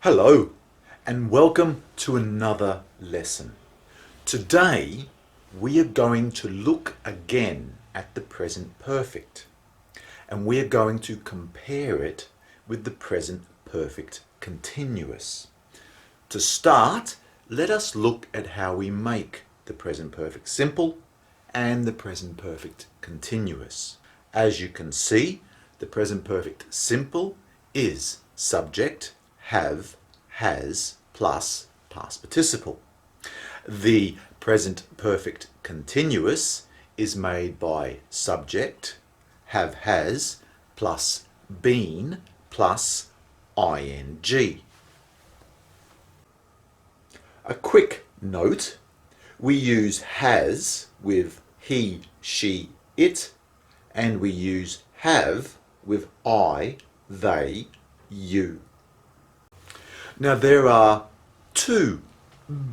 Hello and welcome to another lesson. Today we are going to look again at the present perfect and we are going to compare it with the present perfect continuous. To start, let us look at how we make the present perfect simple and the present perfect continuous. As you can see, the present perfect simple is subject, have, has, plus past participle. The present perfect continuous is made by subject, have, has, plus been, plus ing. A quick note, we use has with he, she, it, and we use have with I, they, you. Now there are two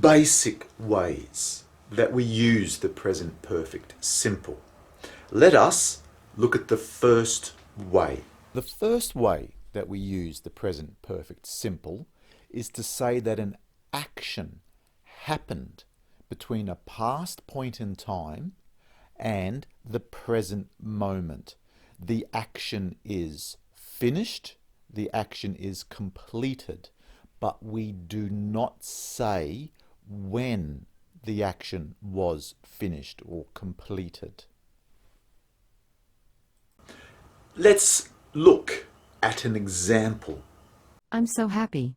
basic ways that we use the present perfect simple. Let us look at the first way. The first way that we use the present perfect simple is to say that an action happened between a past point in time and the present moment. The action is finished, the action is completed, but we do not say when the action was finished or completed. Let's look at an example. I'm so happy.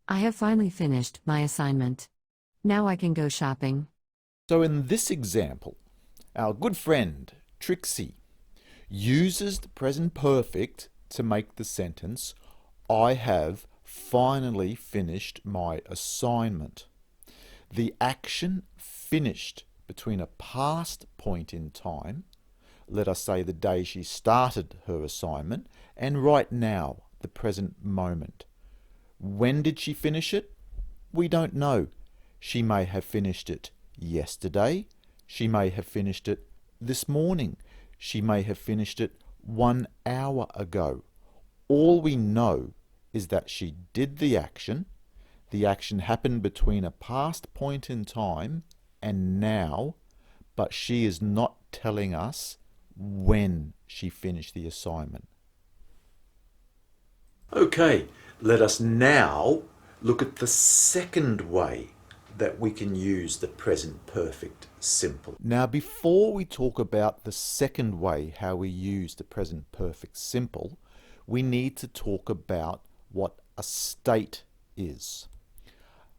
I have finally finished my assignment. Now I can go shopping. So in this example, our good friend Trixie uses the present perfect to make the sentence, I have finally finished my assignment. The action finished between a past point in time, let us say the day she started her assignment, and right now, the present moment. When did she finish it? We don't know. She may have finished it yesterday. She may have finished it this morning. She may have finished it 1 hour ago. All we know is that she did the action. The action happened between a past point in time and now, but she is not telling us when she finished the assignment. Okay, let us now look at the second way that we can use the present perfect simple. Now, before we talk about the second way how we use the present perfect simple, we need to talk about what a state is.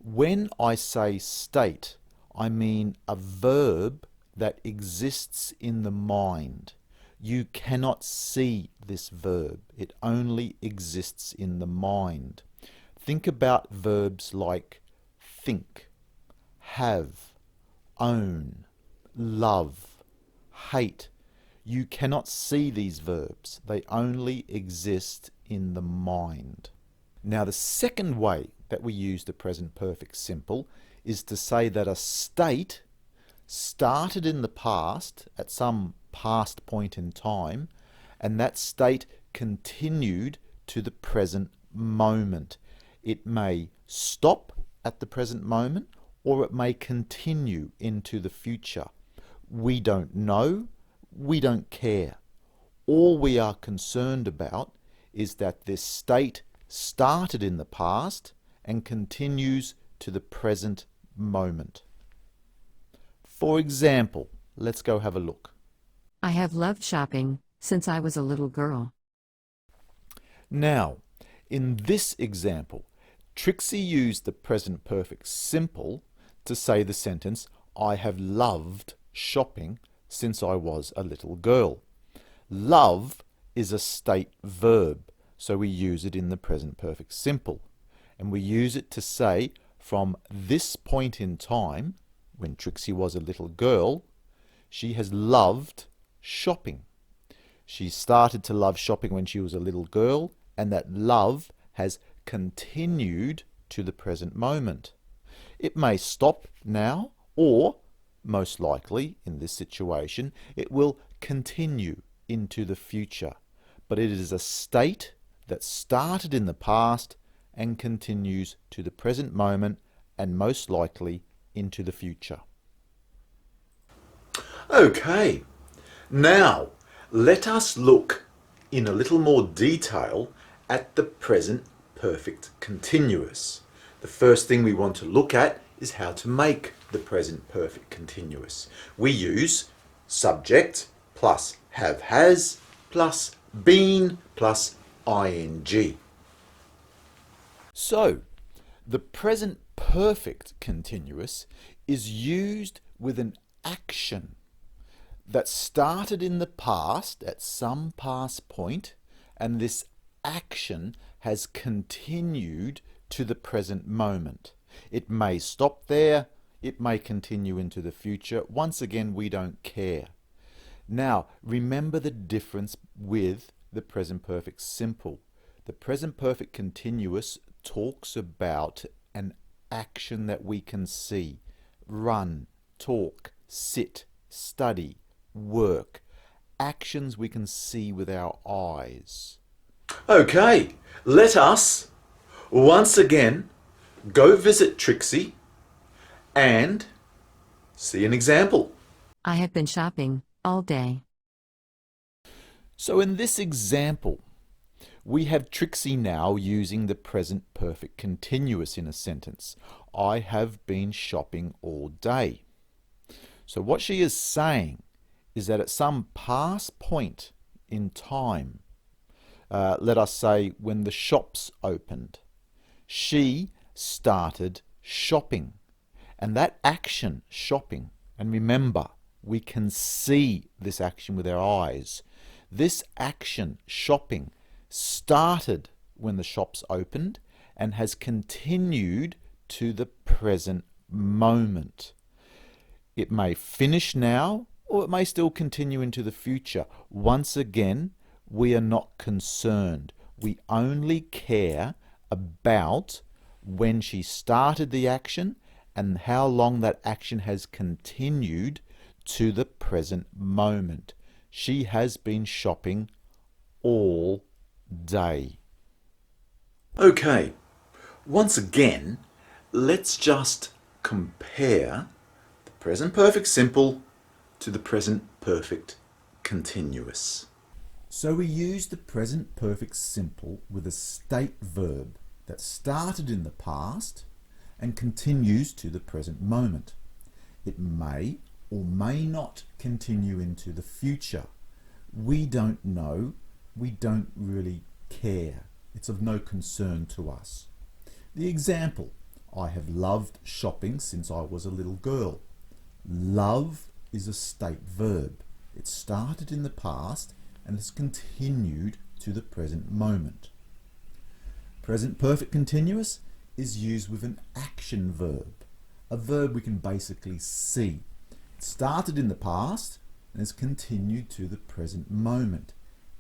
When I say state, I mean a verb that exists in the mind. You cannot see this verb. It only exists in the mind. Think about verbs like think, have, own, love, hate. You cannot see these verbs. They only exist in the mind. Now, the second way that we use the present perfect simple is to say that a state started in the past at some past point in time, and that state continued to the present moment. It may stop at the present moment, or it may continue into the future. We don't know, we don't care. All we are concerned about is that this state started in the past and continues to the present moment. For example, let's go have a look. I have loved shopping since I was a little girl. Now, in this example, Trixie used the present perfect simple to say the sentence, I have loved shopping since I was a little girl. Love is a state verb, so we use it in the present perfect simple. And we use it to say, from this point in time, when Trixie was a little girl, she has loved shopping. She started to love shopping when she was a little girl, and that love has continued to the present moment. It may stop now, or most likely in this situation, it will continue into the future. But it is a state that started in the past and continues to the present moment and most likely into the future. Okay, now let us look in a little more detail at the present perfect continuous. The first thing we want to look at is how to make the present perfect continuous. We use subject plus have has plus been plus ing. So, the present perfect continuous is used with an action that started in the past at some past point, and this action has continued to the present moment. It may stop there, it may continue into the future. Once again, we don't care. Now, remember the difference with the present perfect simple. The present perfect continuous talks about an action that we can see. Run, talk, sit, study, work. Actions we can see with our eyes. Okay, let us once again go visit Trixie and see an example. I have been shopping all day. So in this example, we have Trixie now using the present perfect continuous in a sentence. I have been shopping all day. So what she is saying is that at some past point in time, let us say when the shops opened, she started shopping. And that action, shopping, and remember, we can see this action with our eyes. This action, shopping, started when the shops opened and has continued to the present moment. It may finish now, or it may still continue into the future. Once again, we are not concerned. We only care about when she started the action and how long that action has continued to the present moment. She has been shopping all day. Okay, once again, let's just compare the present perfect simple to the present perfect continuous. So we use the present perfect simple with a state verb that started in the past and continues to the present moment. It may or may not continue into the future. We don't know. We don't really care. It's of no concern to us. The example, I have loved shopping since I was a little girl. Love is a state verb. It started in the past and has continued to the present moment. Present perfect continuous is used with an action verb, a verb we can basically see. It started in the past and has continued to the present moment.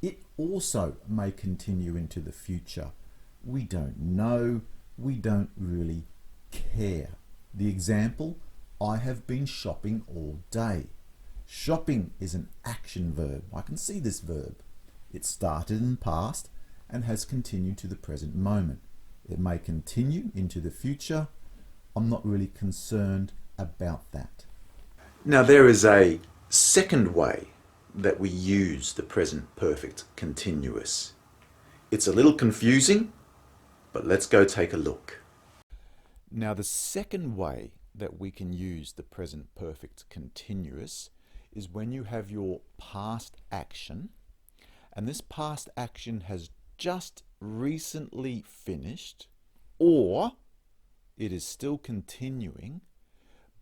It also may continue into the future. We don't know, we don't really care. The example, I have been shopping all day. Shopping is an action verb. I can see this verb. It started in the past and has continued to the present moment. It may continue into the future. I'm not really concerned about that. Now there is a second way that we use the present perfect continuous. It's a little confusing, but let's go take a look. Now the second way that we can use the present perfect continuous is when you have your past action, and this past action has just recently finished, or it is still continuing,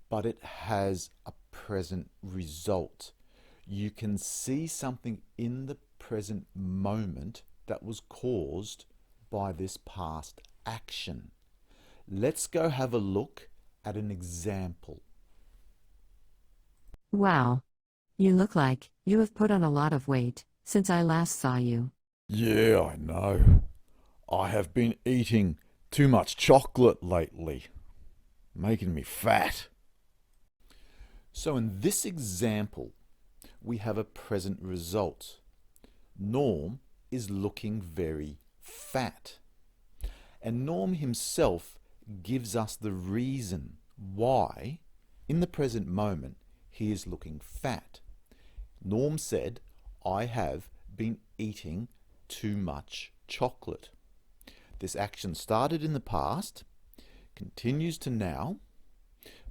but it has a present result. You can see something in the present moment that was caused by this past action. Let's go have a look at an example. Wow. You look like you have put on a lot of weight since I last saw you. Yeah, I know. I have been eating too much chocolate lately, making me fat. So in this example, we have a present result. Norm is looking very fat. And Norm himself gives us the reason why, in the present moment, he is looking fat. Norm said, I have been eating too much chocolate. This action started in the past, continues to now.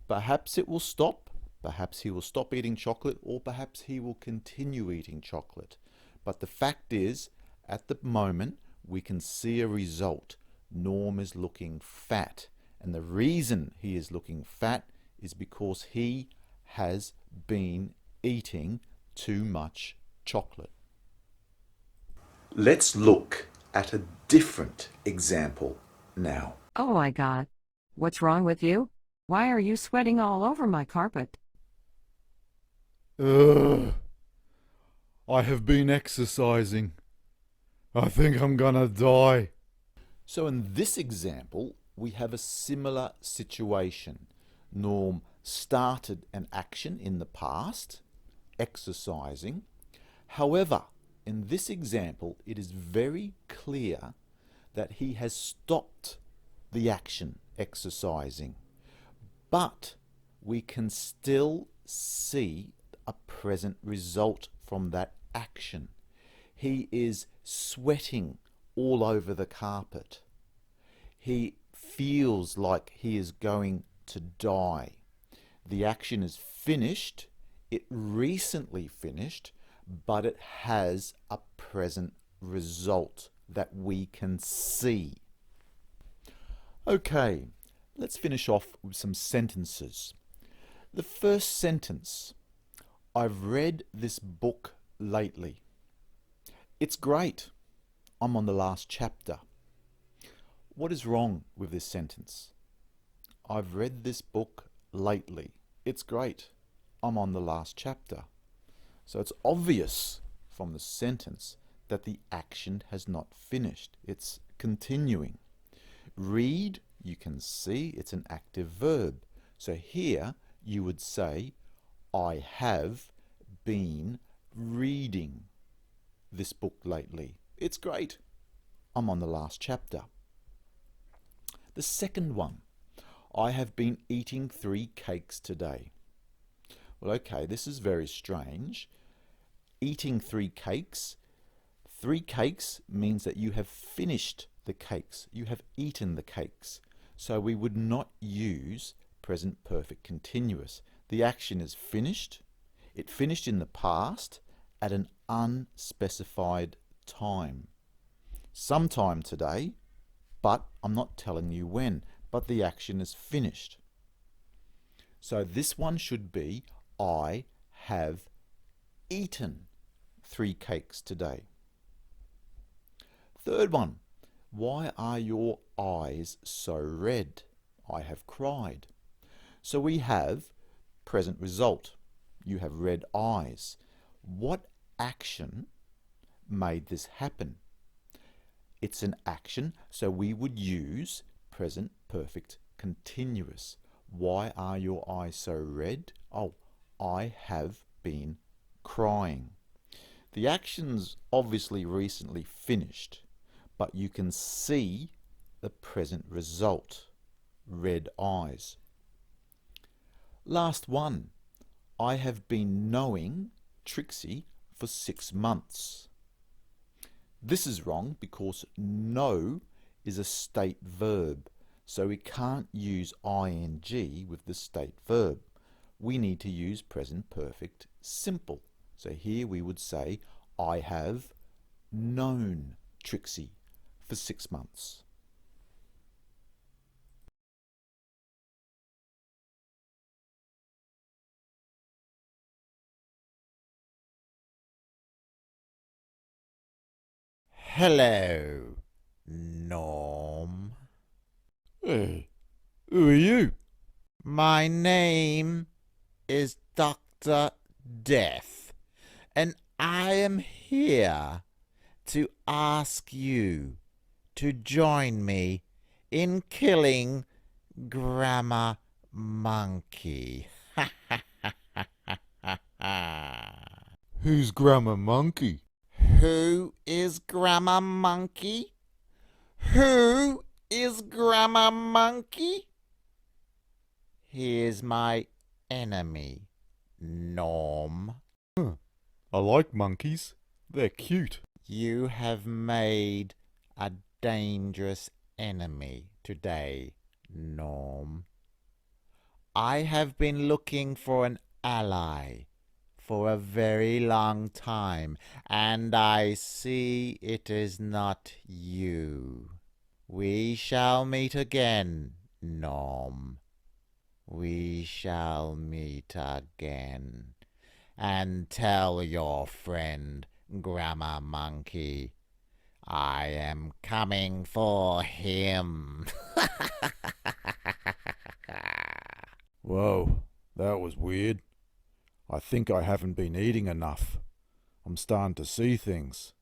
Perhaps it will stop. Perhaps he will stop eating chocolate, or perhaps he will continue eating chocolate. But the fact is, at the moment, we can see a result. Norm is looking fat. And the reason he is looking fat is because he has been eating too much chocolate. Let's look at a different example now. Oh my God. What's wrong with you? Why are you sweating all over my carpet? Ugh. I have been exercising. I think I'm gonna die. So in this example, we have a similar situation. Norm started an action in the past, exercising. However, in this example, it is very clear that he has stopped the action, exercising. But we can still see a present result from that action. He is sweating all over the carpet. He feels like he is going to die. The action is finished. It recently finished, but it has a present result that we can see. Okay, let's finish off with some sentences. The first sentence, I've read this book lately. It's great. I'm on the last chapter. What is wrong with this sentence? I've read this book lately. It's great. I'm on the last chapter. So it's obvious from the sentence that the action has not finished. It's continuing. Read, you can see it's an active verb. So here you would say, I have been reading this book lately. It's great. I'm on the last chapter. The second one, I have been eating 3 cakes today. Well, okay, this is very strange. Eating 3 cakes. 3 cakes means that you have finished the cakes. You have eaten the cakes. So we would not use present perfect continuous. The action is finished. It finished in the past at an unspecified time. Sometime today, but I'm not telling you when, but the action is finished. So this one should be, I have eaten 3 cakes today. Third one, why are your eyes so red? I have cried. So we have present result. You have red eyes. What action made this happen? It's an action, so we would use present perfect continuous. Why are your eyes so red? Oh, I have been crying. The action's obviously recently finished, but you can see the present result. Red eyes. Last one. I have been knowing Trixie for 6 months. This is wrong because know is a state verb, so we can't use ing with the state verb. We need to use present perfect simple. So here we would say, I have known Trixie for 6 months. Hello, Norm. Hey, who are you? My name is Dr. Death, and I am here to ask you to join me in killing Grammar Monkey. Who's Grammar Monkey? Who is Grammar Monkey? Who is Grammar Monkey. He is my enemy, Norm. I like monkeys. They're cute. You have made a dangerous enemy today, Norm. I have been looking for an ally for a very long time, and I see it is not you. We shall meet again, Norm. We shall meet again. And tell your friend, Grammar Monkey, I am coming for him. Whoa, that was weird. I think I haven't been eating enough. I'm starting to see things.